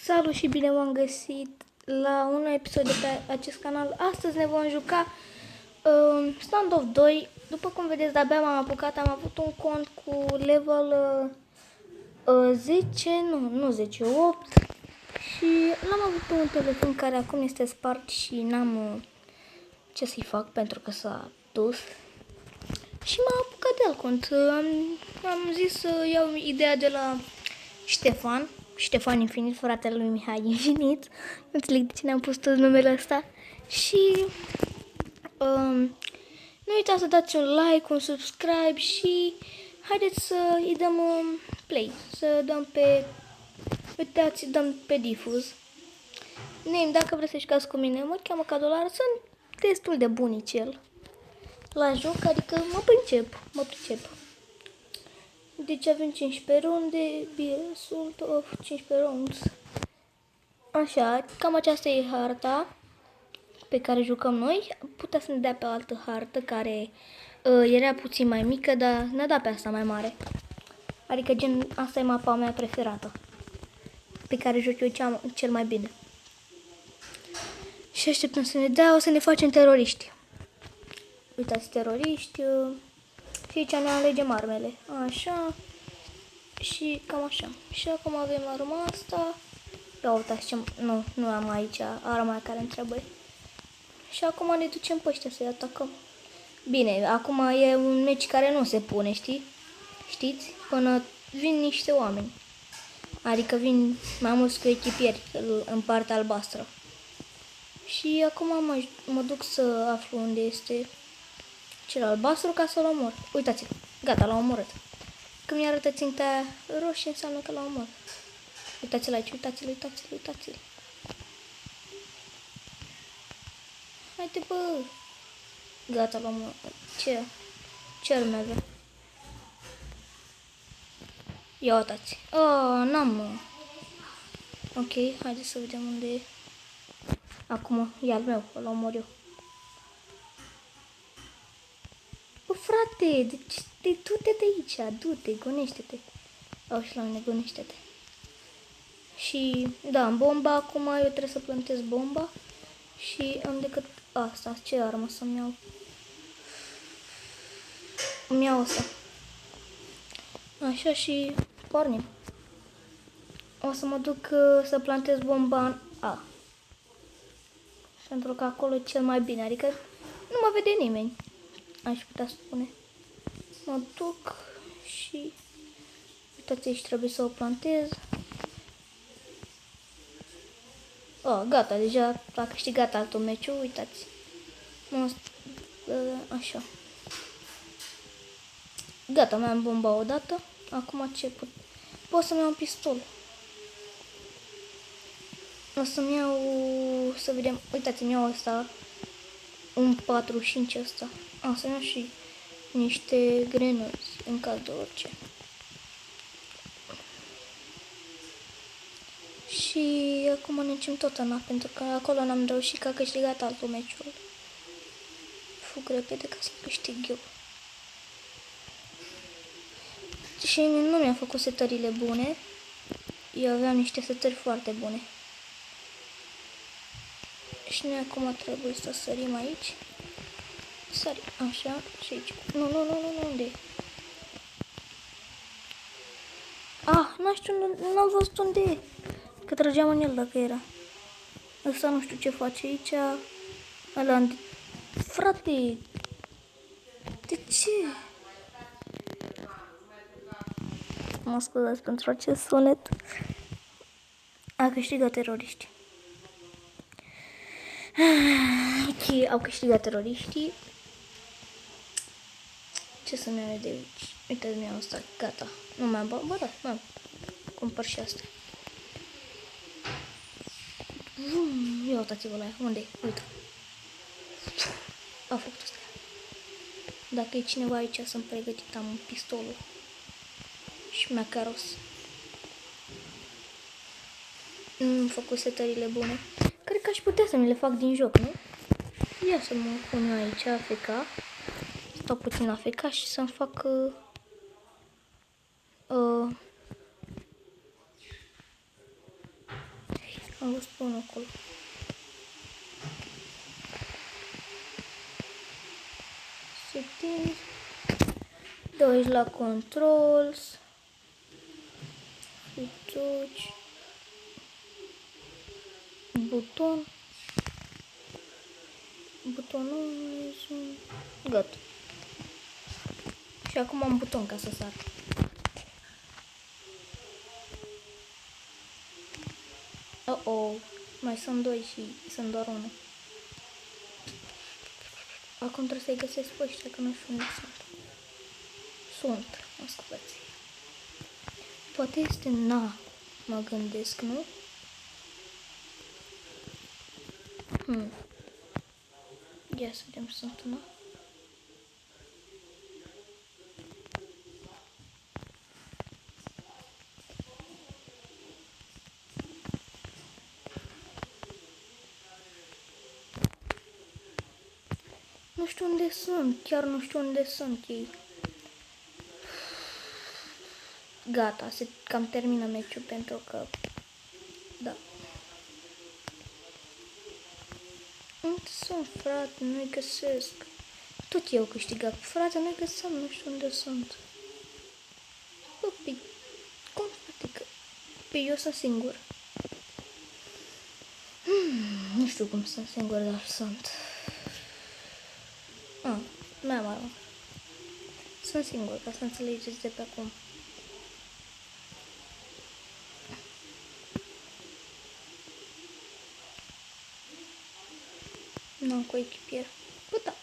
Salut și bine v-am găsit la un nou episod de pe acest canal. Astăzi ne vom juca Standoff 2. După cum vedeți, de-abia m-am apucat, am avut un cont cu level 10, nu 10, 8. Și l-am avut pe un telefon care acum este spart și n-am ce să-i fac pentru că s-a dus. Și m-am apucat de alt cont. Am zis să iau ideea de la Ștefan Infinit, fratele lui Mihai Infinit. Nu înțeleg de ce ne-am pus tot numele ăsta. Și nu uitați să dați un like, un subscribe și haideți să îi dăm play. Să dăm pe... Uitați, dăm pe difuz. Name, dacă vreți să jucați cu mine, mă cheamă Cadolar, sunt destul de bunicel la joc, adică mă pricep. Deci avem 15 runde, Sult of 15 rounds. Așa, cam aceasta e harta pe care jucăm noi. Putea să ne dea pe altă hartă care era puțin mai mică, dar ne-a dat pe asta mai mare. Adică gen, asta e mapa mea preferată, pe care joc eu cel mai bine. Și așteptăm să ne dea, o să ne facem teroriști. Uitați, teroriști. Și aici ne alegem armele. Așa. Și cam așa. Și acum avem arma asta. Ia uitați ce... Nu am aici arma care îmi trebuie. Și acum ne ducem pe ăștia să-i atacăm. Bine, acum e un meci care nu se pune, știți? Până vin niște oameni. Adică vin mai mulți cu echipieri în partea albastră. Și acum mă duc să aflu unde este cel albastru ca să-l omor. Uitați-l. Gata, l-am omorât. Când mi-arătă ținta roșie, înseamnă că l-am omorât. Uitați-l aici, uitați-l. Haide, bă! Gata, l-am omorât. Ce arme avea? Ia uitați. N-am... Ok, haide să vedem unde e. Acum, e al meu, îl omor eu. Bă, frate, deci du-te de aici, du-te, gonește-te. Au și la mine, gonește-te. Și, da, am bomba, acum eu trebuie să plantez bomba. Și am decât asta, ce armă să-mi iau? Îmi iau asta. Așa și pornim. O să mă duc să plantez bomba în A. Pentru că acolo e cel mai bine, adică nu mă vede nimeni. Aș putea spune. Mă duc și uitați, aici trebuie să o plantez. Gata, deja a câștigat altul meciul, uitați. Așa. Gata, mi-am bomba odată. Acum ce pot să-mi iau un pistol. O să-mi iau, să vedem, uitați, mi iau ăsta, un 45 ăsta. Să-mi iau și niște grenăți în caz de orice. Și acum mănânцем tot în A, pentru că acolo n-am reușit, că a câștigat altul meciul. Fug repede ca să câștig eu. Și nu mi-a făcut setările bune. Eu aveam niște setări foarte bune. Și noi acum trebuie să sărim aici. Sărim, așa, și aici. Nu, unde e? Nu știu, n-am văzut unde e. Că trăgeam în el dacă era. Ăsta nu știu ce face aici. Ăla... Frate! De ce? Mă scuzați pentru acest sunet. A câștigat teroriști. Ok, au câștigat teroriștii. Ce să-mi iau de aici? Uite, mi-am asta, gata. Nu mai am bani, bă, da, m-am. Cumpăr și asta. Ia uitați-vă la ea, unde e? Uite. A făcut asta. Dacă e cineva aici, sunt pregătit, am pistolul. Și macaros. Nu am făcut setările bune. Cred că aș putea să mi le fac din joc, nu? Ia să mă pun eu aici, AFK. Stau puțin AFK și să-mi fac... Am văzut unul acolo. Settings. Te uiți la controls. Switch. Buton. Butonul. Gata. Și acum am buton ca să sar. Oh, mai sunt doi și sunt doar unul. Acum trebuie să-i găsesc pe ăștia, că nu știu unde sunt. Mă scuzați. Poate este na, mă gândesc, nu? Ia să vedem, sunt na. Nu știu unde sunt, chiar nu știu unde sunt ei. Gata, se cam termină meciul pentru că... Da. Unde sunt, frate? Nu-i găsesc. Tot eu câștigat. Frate, nu-i găseam, nu știu unde sunt. Bă, pe... Cum adică? Pe eu sunt singur. Nu știu cum sunt singur, dar sunt. Mi-am armat. Sunt singur, ca să înțelegeți de pe acum. Nu, cu echipier. Bă, da.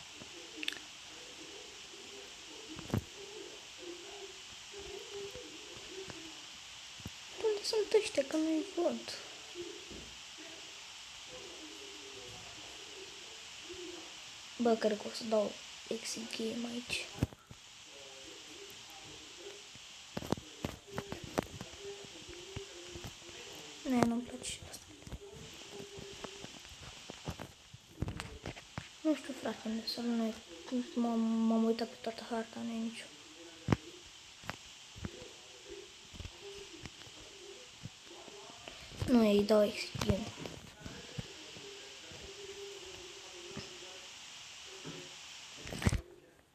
Unde sunt ăștia, că nu-i văd? Bă, cred că o să dau exit game aici. Nu-mi place asta. Nu știu, frate, unde să nu... M-am uitat pe toată harta, nu e nicio. Nu, ei dau exit game.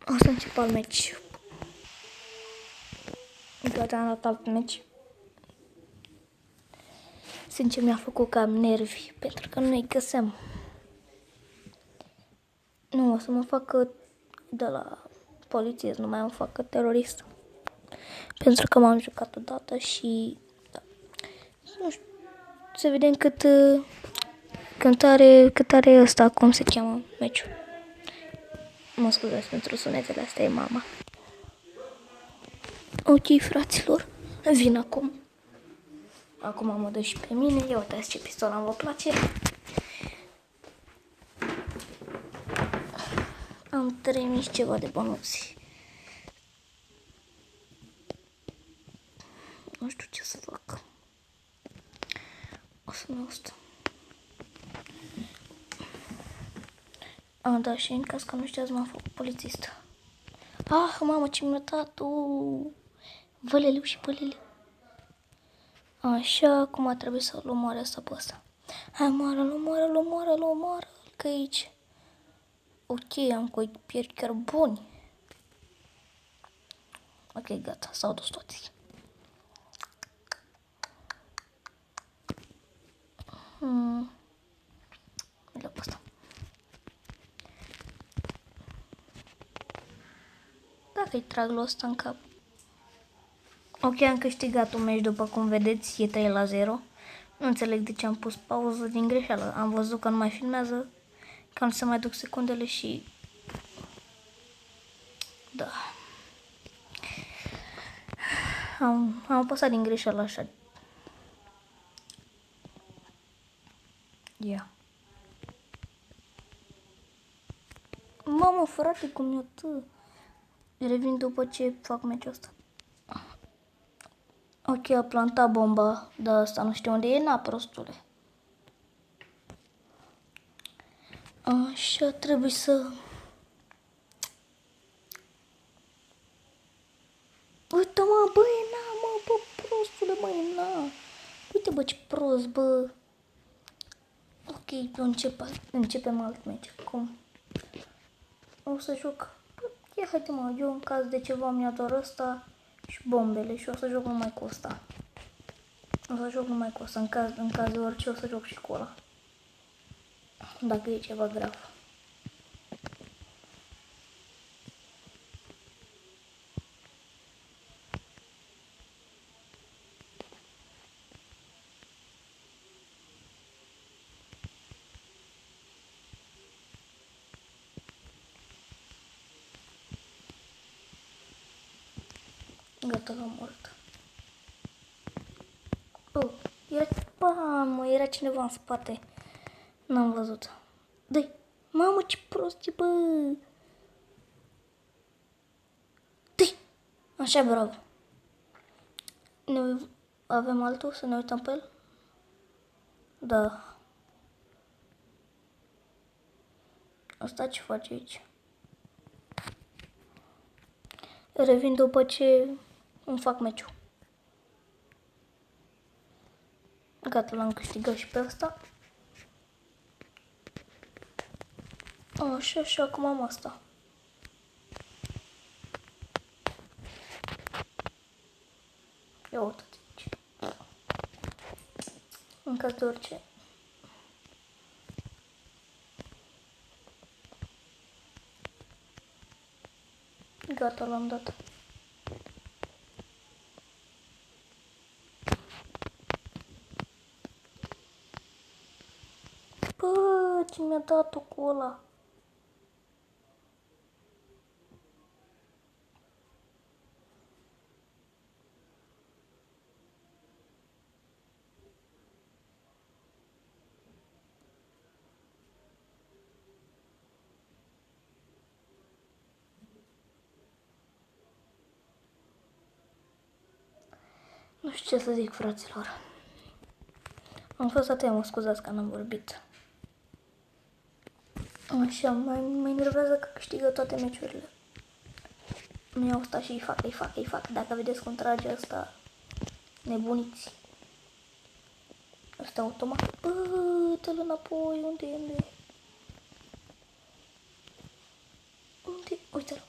O să încep al meci. Gata, am dat alt meci. Sincer, mi-a făcut cam nervi, pentru că nu-i găseam. Nu, o să mă facă de la polițist, nu mai mă facă terorist. Pentru că m-am jucat odată și... Da. Nu știu, să vedem cât are ăsta, cum se cheamă meciul. Mă scuzați pentru sunetele astea, e mama. Ok, fraților, vin acum. Acum mă dă și pe mine. Ia uitați ce pistol am, vă place? Am 3000 ceva de bonuți. Nu știu ce să fac. O să mă asta. Da, și în caz că nu știați, m-am făcut polițist. Ah, mamă, ce mi-a dat. Văleleu și pălele. Așa, acum trebuie să-l omoare asta pe ăsta. Hai, omoară, că aici. Ok, am coechipieri chiar buni. Ok, gata, s-au dus toți. Le-a pe ăsta. Dacă-i trag lui ăsta în cap. Ok, am câștigat un meci, după cum vedeți, e 3-0. Nu înțeleg de ce am pus pauză din greșeală. Am văzut că nu mai filmează, că nu se mai duc secundele și... Da. Am apăsat din greșeală așa. Ia. Mamă, frate, cum e atât. Revin după ce fac meciul ăsta. Ok, a plantat bomba, dar asta nu știu unde e, na, prostule. Așa, trebuie să... Uite, mă, bă, e na, mă, bă, prostule, mă, e na. Uite, bă, ce prost, bă. începem alt meci. Cum? O să joc... Ia haide mă, eu în caz de ceva mi-a doar ăsta și bombele și o să joc numai cu ăsta. O să joc numai cu ăsta, în caz de orice o să joc și cu ăla. Dacă e ceva grav. Gata, l-am mort. Oh, era cineva în spate. N-am văzut. Dă-i! Mamă, ce prost e, bă! Dă-i! Așa, bravo. Avem altul să ne uităm pe el? Da. Asta ce face aici? Revin după ce îmi fac meciul. Gata, l-am câștigat și pe asta. Așa, și acum am asta. Ia uite aici. În caz de orice. Gata, l-am dat. Bă, ce mi-a dat-o cu ăla? Nu știu ce să zic, fraților. Am fost atent, mă scuzați că n-am vorbit. Așa, mă enervează că câștigă toate meciurile. Mi-au stat și îi fac. Dacă vedeți cum trage asta, nebuniți. Asta automat. Bă, dă-l înapoi, unde e? Unde? Uite-l.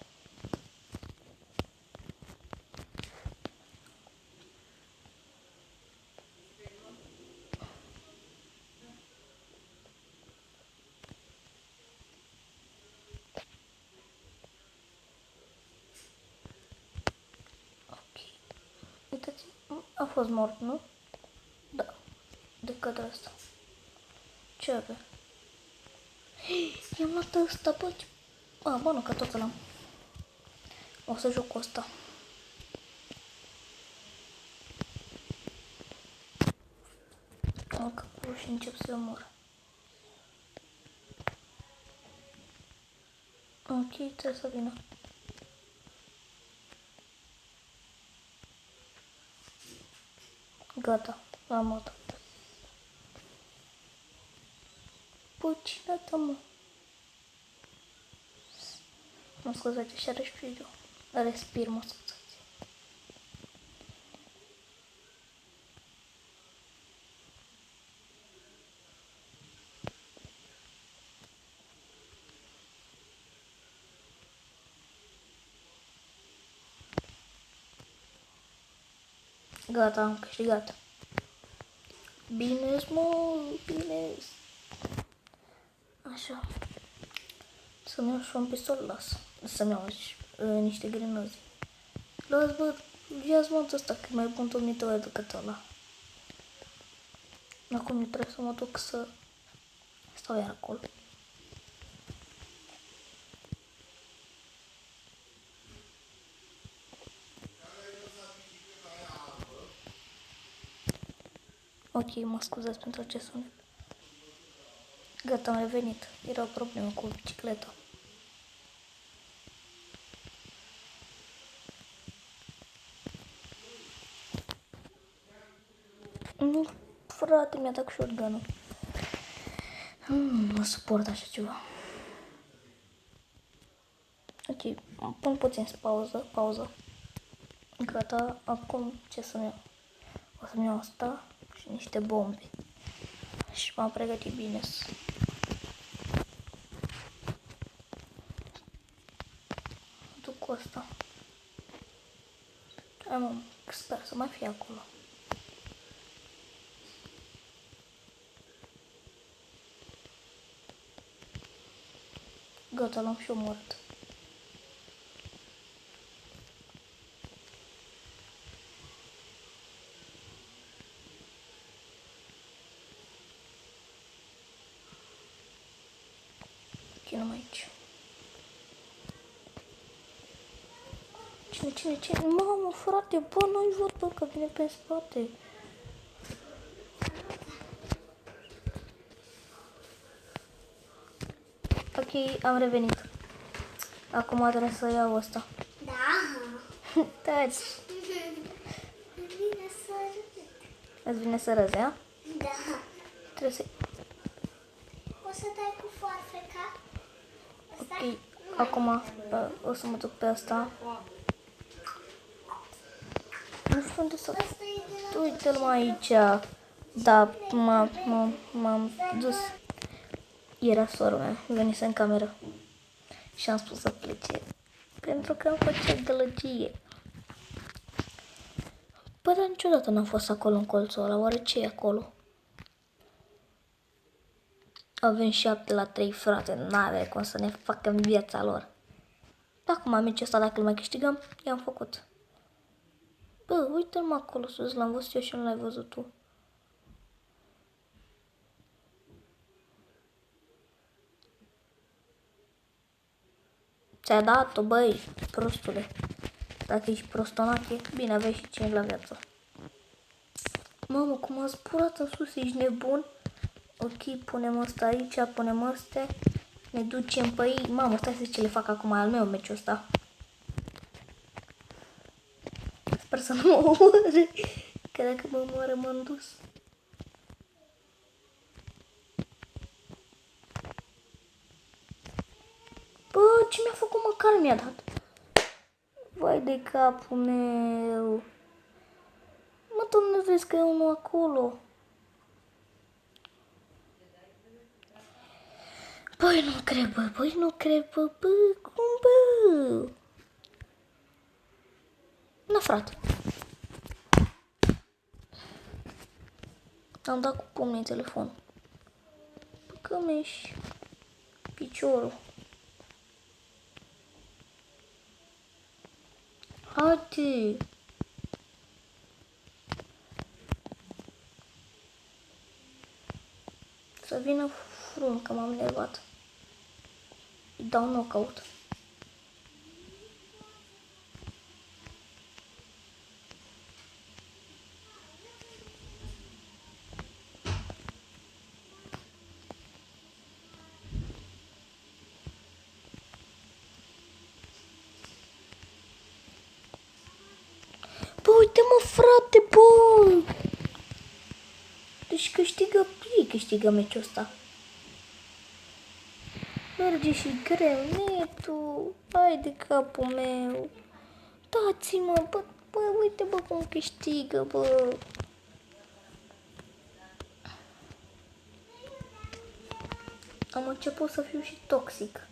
Uitați, a fost mort, nu? Da, de către asta. Ce avea? I-am luat ăsta, bă, ce... A, bă, nu, că tot l-am. O să joc cu ăsta. Am capul și încep să mor. Ok, trebuie să vină. Gata, l-am luat. Păi, cine dă, mă? Mă scuzați, așa respir. Respir, mă scuzați. Gata, am câștigat. Bine, mă, bine. Așa. Să-mi iau și un pistol, las. Să-mi iau niște grenozi. Las, bă, ia-ți mă ăsta, că e mai bun tot mi te decât ăla. Acum eu trebuie să mă duc să stau iar acolo. Ok, mă scuzați pentru acest sunet. Gata, am revenit. Era o problemă cu bicicleta. Nu, frate, mi-a dat cu shotgun-ul. Nu suport așa ceva. Ok, pun puțin pauză. Gata, acum ce să-mi iau? O să-mi iau asta și niște bombe. Și m-am pregătit bine. Duc cu ăsta. Sper să mai fie acolo. Gata, l-am și omorât. Cine aici? Cine? Mamă, frate, bă, nu-i văd, bă, că vine pe spate. Ok, am revenit. Acum trebuie să iau ăsta. Da. Taci. Vine să râd. Îți vine să râzi, a? Da. Trebuie să... O să dai cu foarfeca? Asta? Ok, acum o să mă duc pe asta. Nu știu unde să... Asta e de la... Uite-l mai aici. Da, m-am dus. Era sora mea, venise în cameră. Și am spus să plece. Pentru că îmi făcea gălăgie. Bă, dar niciodată n-am fost acolo în colțul ăla. Oare ce e acolo? Avem 7-3, frate. N-avea cum să ne facă în viața lor. Acum meciul ăsta, dacă îl mai câștigăm, i-am făcut. Bă, uite-l acolo sus. L-am văzut eu și nu l-ai văzut tu. Ți-a dat-o, băi, prostule. Dacă ești prostonache, bine, aveai și 5 la viață. Mamă, cum a zburat în sus, ești nebun? Ok, punem asta aici, punem astea. Ne ducem pe ei. Mamă, stai să ce le fac acum al meu meciul ăsta. Sper să nu mă omoare. Că dacă mă omoară, m-am dus. Bă, ce mi-a făcut măcar mi-a dat? Vai de capul meu. Mă, tu nu vezi că e unul acolo. Băi, nu cred, bă, cum, bă? Na, frate. Am dat cu pumnii în telefon. Bă, că mi-ești piciorul. Haide. Să vină frun, că m-am nervat. Îi dau knockout. Bă, uite-mă, frate, bă! Deci câștigă meciul ăsta. Merge și greu, netul. Hai de capul meu. Dați-mă, bă, uite, bă, cum câștigă, bă. Am început să fiu și toxic.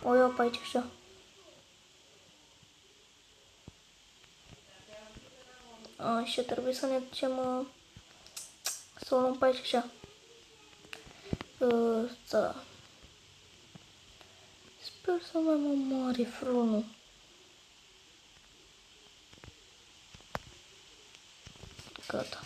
O iau pe aici așa. Așa, trebuie să ne ducem să o luăm pe aici așa. Da. Sper să mai mă moare frunul. Gata.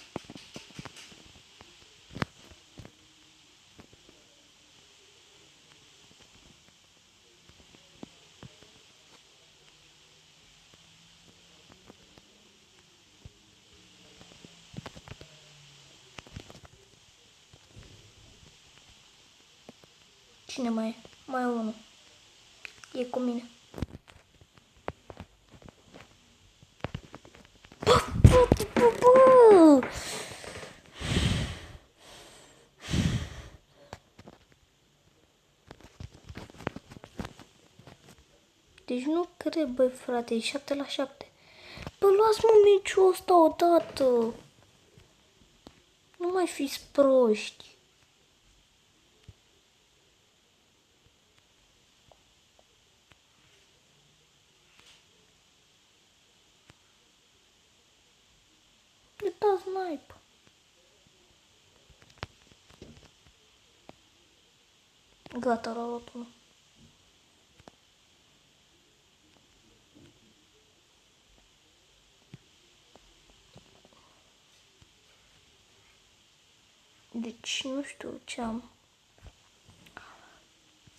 Cine mai e? Mai e unul. E cu mine. Deci nu cred, băi, frate, e 7-7. Bă, luați-mă meciul ăsta odată. Nu mai mai fiți proști. Le dați snipe. Gata, l-a luat unul. Deci nu știu ce am.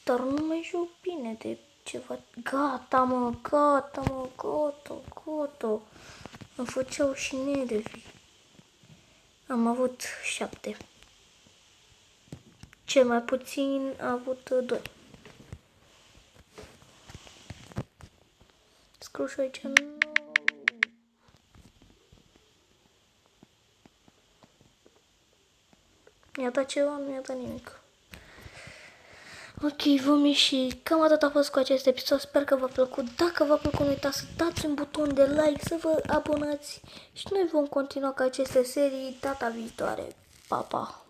Dar nu mai joc bine de ceva. Gata, mă, gata, mă, gata, gata. Îmi făceau și nervi. Am avut 7. Cel mai puțin a avut 2. Scriu și aici. Nu. Mi-a dat ceva, nu mi-a dat nimic. Ok, vom ieși. Cam atât a fost cu acest episod. Sper că v-a plăcut. Dacă v-a plăcut, nu uitați să dați un buton de like, să vă abonați. Și noi vom continua cu aceste serii data viitoare. Pa, pa!